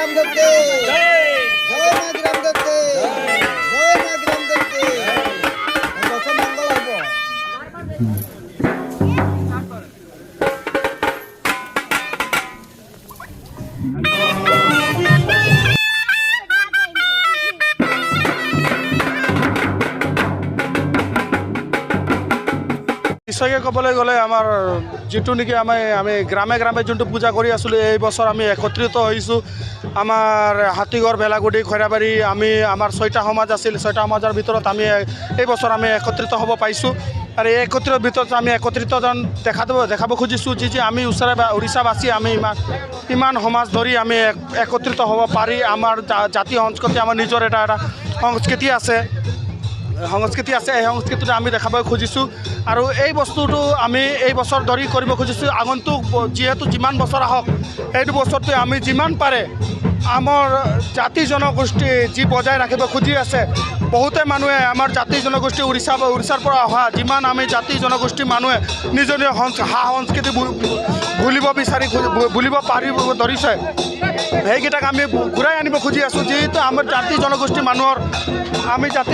গ্ৰামদেবকে জয় মা গ্ৰামদেবকে জয় মা গ্ৰামদেবকে বছৰ মঙ্গল হব। নিশ্চয়কৈ ক'বলৈ গ'লে আমাৰ যিটো নেকি আমি গ্ৰামে গ্ৰামে যোনটো পূজা কৰি আছিলোঁ এই বছৰ আমি একত্ৰিত হৈছোঁ। আমাৰ হাতীগড় ভেলাগুডি খৈৰাবাৰী আমাৰ 6টা সমাজ আছিল। 6টা সমাজৰ ভিতৰত আমি এই বছৰ আমি একত্ৰিত হ'ব পাইছোঁ। আৰু এই একত্ৰিত ভিতৰত আমি একত্ৰিতজন দেখাব খুজিছোঁ যি আমি উৰিষ্যাবাসী আমি ইমান সমাজ ধৰি আমি একত্ৰিত হ'ব পাৰি। আমাৰ জাতীয় সংস্কৃতি আমাৰ নিজৰ এটা সংস্কৃতি আছে। এই সংস্কৃতিটো আমি দেখাব খুজিছোঁ আৰু এই বস্তুটো আমি এই বছৰ ধৰি কৰিব খুজিছোঁ। আগন্তুক যিহেতু যিমান বছৰ আহক সেইটো বছৰটো আমি যিমান পাৰে আমাৰ জাতি জনগোষ্ঠী যি বজাই ৰাখিব খুজি আছে। বহুতে মানুহে আমাৰ জাতি জনগোষ্ঠী উৰিষ্যাৰ পৰা অহা যিমান আমি জাতি জনগোষ্ঠী মানুহে নিজৰ সংস্কৃতি ভুলিব পাৰিব ধৰিছে। সেইকেইটাক আমি ঘূৰাই আনিব খুজি আছোঁ। যিহেতু আমাৰ জাতি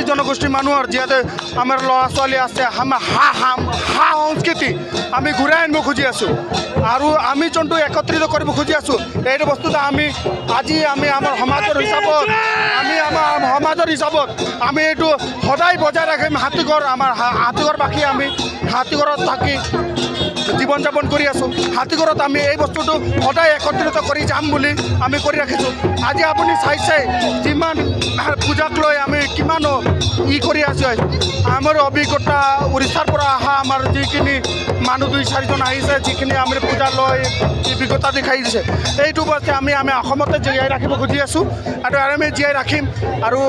জনগোষ্ঠী মানুহৰ যিহেতু আমাৰ ল'ৰা ছোৱালী আছে আমাৰ সংস্কৃতি আমি ঘূৰাই আনিব খুজি আছোঁ। আৰু আমি যোনটো একত্ৰিত কৰিব খুজি আছোঁ এইটো বস্তুটো আজি আমাৰ সমাজৰ হিচাপত আমি এইটো সদায় বজাই ৰাখিম। হাতীগড়বাসী আমি হাতীগড়ত থাকি জীৱন যাপন কৰি আছোঁ। হাতীগড়ত আমি এই বস্তুটো সদায় একত্ৰিত কৰি যাম বুলি আমি কৰি ৰাখিছোঁ। আজি আপুনি চাইছে যিমান পূজাক লৈ আমি কিমান কৰি আছোঁ। আমাৰ অভিজ্ঞতা উৰিষ্যাৰ পৰা অহা আমাৰ যিখিনি মানুহ 2-4জন আহিছে যিখিনি আমি পূজা লৈ অভিজ্ঞতা দেখাই দিছে এইটো বস্তু আমি অসমতে জীয়াই ৰাখিব খুজি আছোঁ আৰু আমি জীয়াই ৰাখিম। আৰু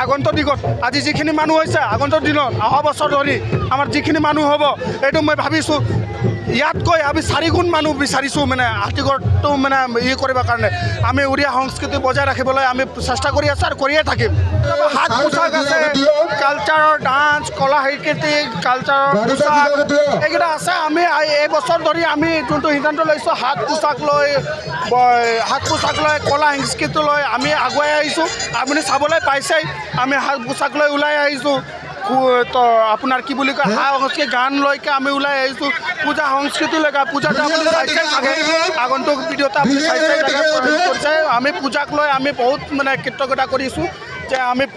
আগন্তুক দিনত আজি যিখিনি মানুহ হৈছে আগন্তুক দিনত অহা বছৰ ধৰি আমাৰ যিখিনি মানুহ হ'ব এইটো মই ভাবিছোঁ ইয়াতকৈ আমি 4 গুণ মানুহ বিচাৰিছোঁ। হাতীগড়টো কৰিবৰ কাৰণে আমি উৰিয়া সংস্কৃতি বজাই ৰাখিবলৈ আমি চেষ্টা কৰি আছোঁ আৰু কৰিয়ে থাকিম। হাত পোছাক আছে, কালচাৰৰ ডান্স, কলা সাংস্কৃতিক কালচাৰৰ পোছাক এইকেইটা আছে। আমি এই বছৰ ধৰি আমি যোনটো সিদ্ধান্ত লৈছোঁ হাত পোছাক লৈ কলা সংস্কৃতি লৈ আমি আগুৱাই আহিছোঁ। আপুনি চাবলৈ পাইছেই আমি হাত পোছাক লৈ ওলাই আহিছোঁ। তো আপোনাৰ কি বুলি কয় সংস্কৃতি গান লৈকে আমি ওলাই আহিছোঁ। পূজা সংস্কৃতিলৈকে পূজাটো আপুনি চাইছে চাগে আগন্তুক ভিডিঅ'টো আপুনি চাইছে। আমি পূজাক লৈ আমি বহুত কৃতজ্ঞতা কৰিছোঁ যে আমাৰ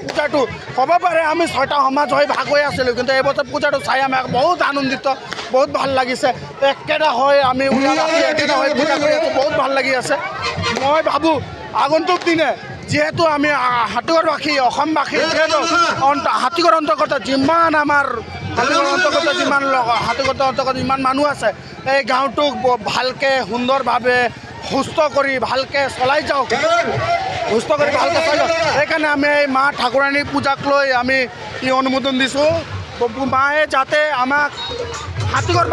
পূজাটো হ'ব পাৰে আমি 6টা সমাজ হৈ ভাগ হৈ আছিলোঁ কিন্তু এইবছৰ পূজাটো চাই আমি বহুত আনন্দিত, বহুত ভাল লাগিছে। একেটা হৈ আমি একেটা হৈ পূজা কৰি আছোঁ, বহুত ভাল লাগি আছে। মই ভাবোঁ আগন্তুক দিনে যিহেতু আমি হাতীগড়বাসী অসমবাসী যিহেতু হাতীগড় অন্তৰ্গত যিমান মানুহ আছে এই গাঁওটোক ভালকৈ সুন্দৰভাৱে সুস্থ কৰি ভালকৈ চলাই যাওক। সেইকাৰণে আমি এই মা ঠাকুৰাণী পূজাক লৈ আমি অনুমোদন দিছোঁ। মায়ে যাতে আমাক হাতীগড়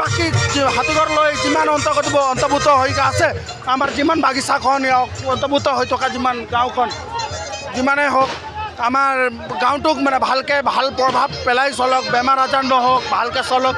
লৈ যিমান অন্তৰ্ভুক্ত হৈ আছে আমাৰ যিমান বাগিচাখন অন্তৰ্ভুক্ত হৈ থকা যিমান গাঁওখন যিমানেই হওক আমাৰ গাঁওটোক ভালকৈ ভাল প্ৰভাৱ পেলাই চলক, বেমাৰ আজাৰ নহওক, ভালকৈ চলক।